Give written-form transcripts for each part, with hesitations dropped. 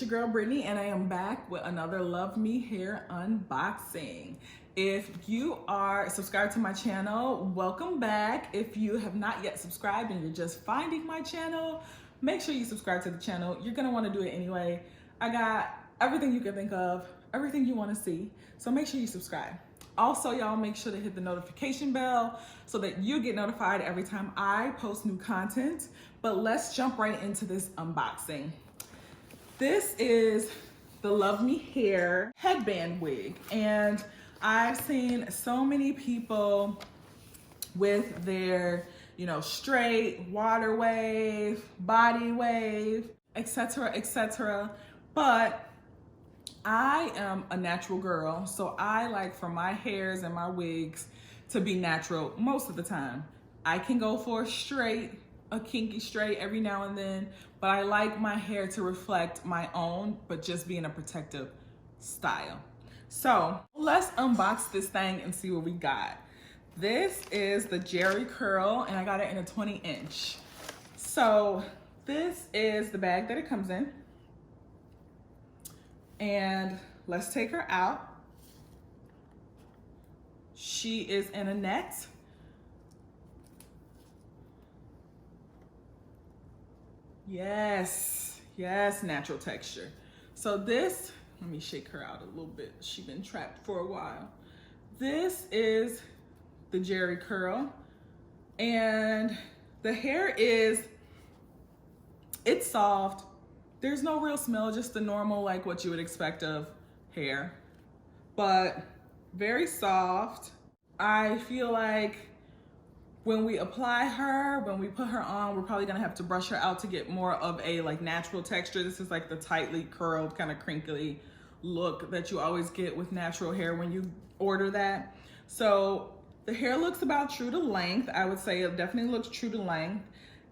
it's your girl Brittany, and I am back with another LuvMe Hair unboxing. If you are subscribed to my channel, welcome back. If you have not yet subscribed and you're just finding my channel, make sure you subscribe to the channel. You're gonna want to do it anyway. I got everything you can think of, everything you want to see, so make sure you subscribe. Also, y'all, make sure to hit the notification bell so that you get notified every time I post new content. But let's jump right into this unboxing. This is the LuvMe Hair headband wig, and I've seen so many people with their, straight, water wave, body wave, etc., etc. But I am a natural girl, so I like for my hairs and my wigs to be natural most of the time. I can go for a kinky straight every now and then, but I like my hair to reflect my own, but just be in a protective style. So let's unbox this thing and see what we got. This is the Jheri curl, and I got it in a 20-inch. So this is the bag that it comes in. And let's take her out. She is in a net. Yes, natural texture. So this, let me shake her out a little bit. She's been trapped for a while. This is the Jheri curl, and the hair it's soft. There's no real smell, just the normal, like what you would expect of hair, but very soft. I feel like when we apply her, when we put her on, we're probably gonna have to brush her out to get more of a natural texture. This is like the tightly curled, kind of crinkly look that you always get with natural hair when you order that. So the hair looks about true to length. I would say it definitely looks true to length,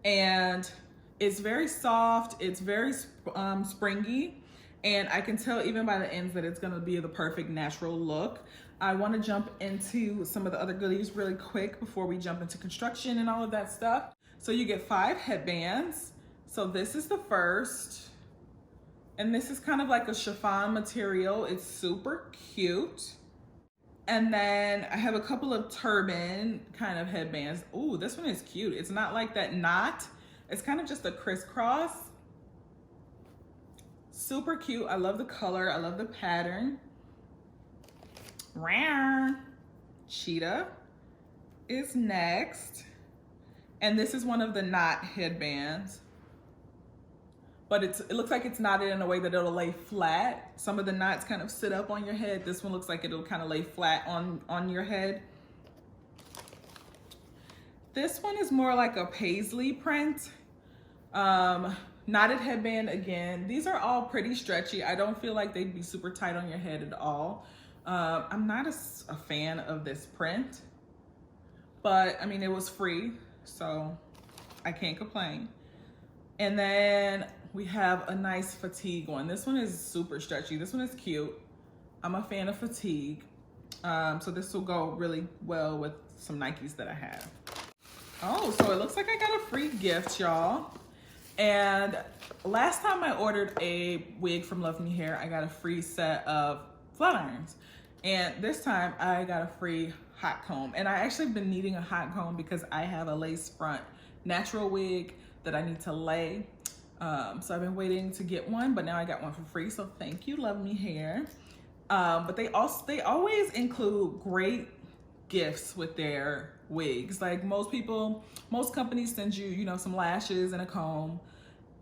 and it's very soft, it's very springy, and I can tell even by the ends that it's gonna be the perfect natural look. I wanna jump into some of the other goodies really quick before we jump into construction and all of that stuff. So you get 5 headbands. So this is the first, and this is kind of like a chiffon material. It's super cute. And then I have a couple of turban kind of headbands. Ooh, this one is cute. It's not like that knot. It's kind of just a crisscross. Super cute. I love the color. I love the pattern. Rare. Cheetah is next. And this is one of the knot headbands. But it looks like it's knotted in a way that it'll lay flat. Some of the knots kind of sit up on your head. This one looks like it'll kind of lay flat on your head. This one is more like a paisley print. Knotted headband again. These are all pretty stretchy. I don't feel like they'd be super tight on your head at all. I'm not a fan of this print, but I mean, it was free, so I can't complain. And then we have a nice fatigue one. This one is super stretchy. This one is cute. I'm a fan of fatigue. So this will go really well with some Nikes that I have. Oh, so it looks like I got a free gift, y'all. And last time I ordered a wig from LuvMe Hair, I got a free set of flat irons. And this time I got a free hot comb. And I actually been needing a hot comb because I have a lace front natural wig that I need to lay. So I've been waiting to get one, but now I got one for free. So thank you, LuvMe Hair. But they always include great gifts with their wigs. Like most companies send you, some lashes and a comb,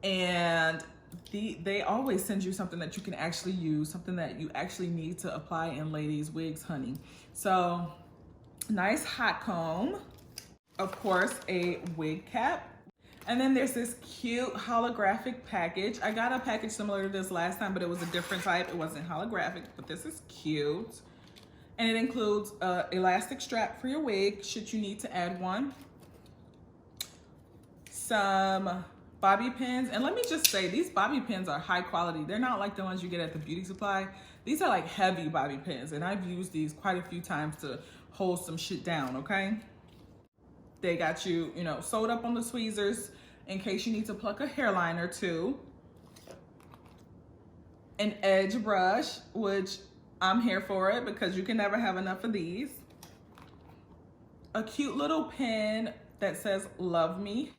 and they always send you something that you can actually use, something that you actually need to apply in ladies' wigs, honey. So nice hot comb, of course, a wig cap. And then there's this cute holographic package. I got a package similar to this last time, but it was a different type. It wasn't holographic, but this is cute. And it includes an elastic strap for your wig, should you need to add one. Some bobby pins. And let me just say, these bobby pins are high quality. They're not like the ones you get at the beauty supply. These are like heavy bobby pins, and I've used these quite a few times to hold some shit down, okay? They got you, sewed up on the tweezers in case you need to pluck a hairline or two. an edge brush, which I'm here for it because you can never have enough of these. A cute little pin that says Love Me.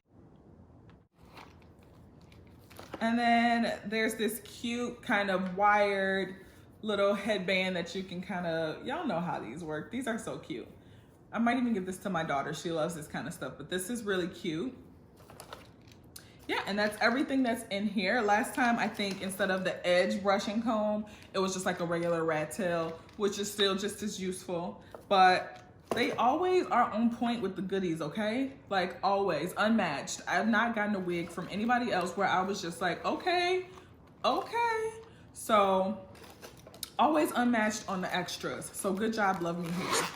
And then there's this cute kind of wired little headband that you can kind of, y'all know how these work. These are so cute. I might even give this to my daughter. She loves this kind of stuff, but this is really cute. Yeah, and that's everything that's in here. Last time, I think instead of the edge brushing comb, it was just like a regular rat tail, which is still just as useful. But they always are on point with the goodies, okay? Like always, unmatched. I've not gotten a wig from anybody else where I was just like, okay. So always unmatched on the extras. So good job, LuvMe Hair.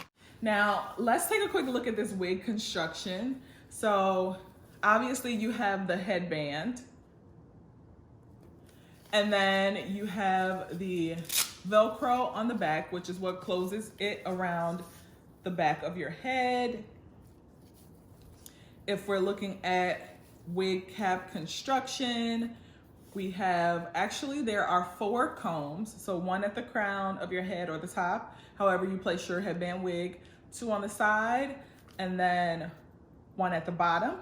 Now, let's take a quick look at this wig construction. So obviously you have the headband, and then you have the Velcro on the back, which is what closes it around the back of your head. If we're looking at wig cap construction, we have, actually there are 4 combs. So 1 at the crown of your head or the top, however you place your headband wig, 2 on the side, and then 1 at the bottom.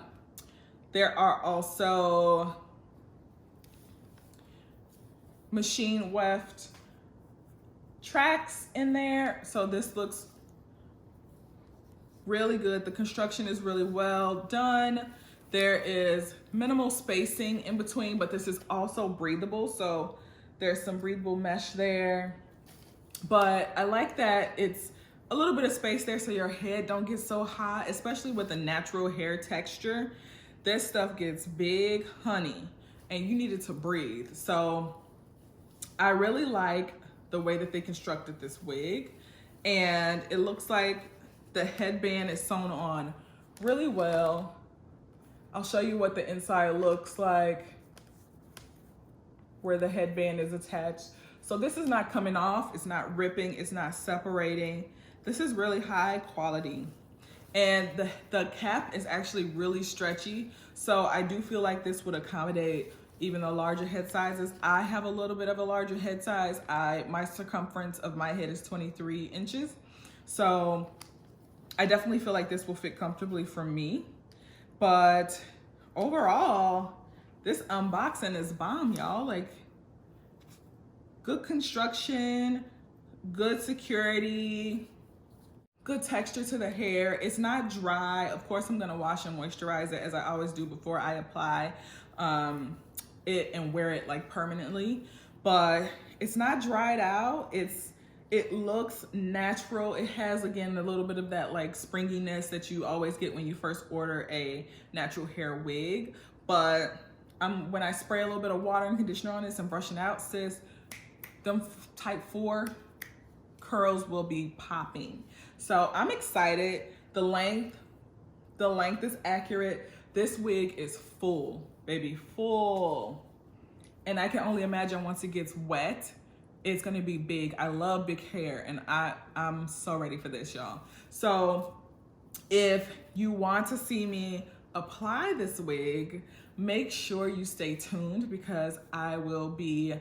There are also machine weft tracks in there. So this looks really good. The construction is really well done. There is minimal spacing in between, but this is also breathable. So there's some breathable mesh there. But I like that it's a little bit of space there so your head don't get so hot, especially with the natural hair texture. This stuff gets big, honey, and you need it to breathe. So I really like the way that they constructed this wig, and it looks like the headband is sewn on really well. I'll show you what the inside looks like where the headband is attached. So this is not coming off, it's not ripping, it's not separating. This is really high quality. And the cap is actually really stretchy. So I do feel like this would accommodate even the larger head sizes. I have a little bit of a larger head size. My circumference of my head is 23 inches. So I definitely feel like this will fit comfortably for me. But overall, this unboxing is bomb, y'all. Like, good construction, good security, good texture to the hair. It's not dry. Of course, I'm gonna wash and moisturize it as I always do before I apply it and wear it like permanently. But it's not dried out. It looks natural. It has, again, a little bit of that like springiness that you always get when you first order a natural hair wig. But when I spray a little bit of water and conditioner on this and brush it out, sis, them type 4 curls will be popping. So I'm excited. The length is accurate. This wig is full, baby, full. And I can only imagine once it gets wet, it's gonna be big. I love big hair, and I'm so ready for this, y'all. So if you want to see me apply this wig, make sure you stay tuned because I will be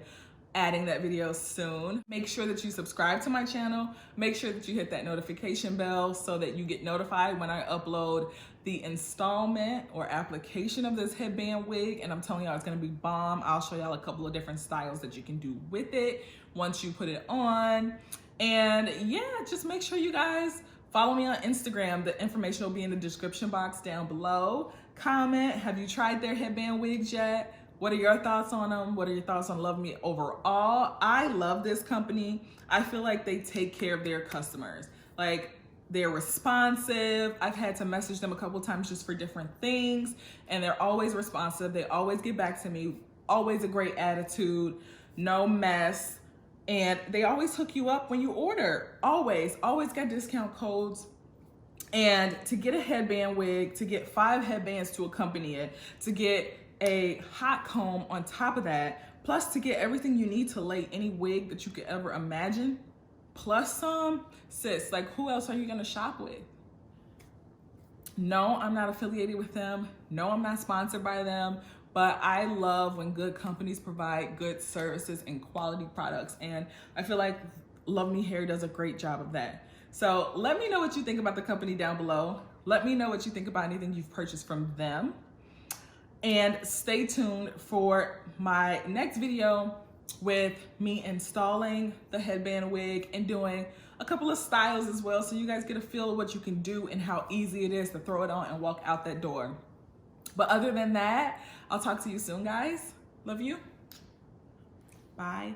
adding that video soon. Make sure that you subscribe to my channel. Make sure that you hit that notification bell so that you get notified when I upload the installment or application of this headband wig. And I'm telling y'all, it's gonna be bomb. I'll show y'all a couple of different styles that you can do with it once you put it on. And yeah, just make sure you guys follow me on Instagram. The information will be in the description box down below. Comment, have you tried their headband wigs yet? What are your thoughts on them? What are your thoughts on LuvMe overall? I love this company. I feel like they take care of their customers. Like, they're responsive. I've had to message them a couple times just for different things, and they're always responsive. They always get back to me. Always a great attitude, no mess. And they always hook you up when you order. Always got discount codes. And to get a headband wig, to get 5 headbands to accompany it, to get a hot comb on top of that, plus to get everything you need to lay any wig that you could ever imagine, plus some, sis, like who else are you gonna shop with? No, I'm not affiliated with them. No, I'm not sponsored by them. but I love when good companies provide good services and quality products. And I feel like LuvMeHair does a great job of that. So let me know what you think about the company down below. Let me know what you think about anything you've purchased from them. And stay tuned for my next video with me installing the headband wig and doing a couple of styles as well, so you guys get a feel of what you can do and how easy it is to throw it on and walk out that door. But other than that, I'll talk to you soon, guys. Love you. Bye.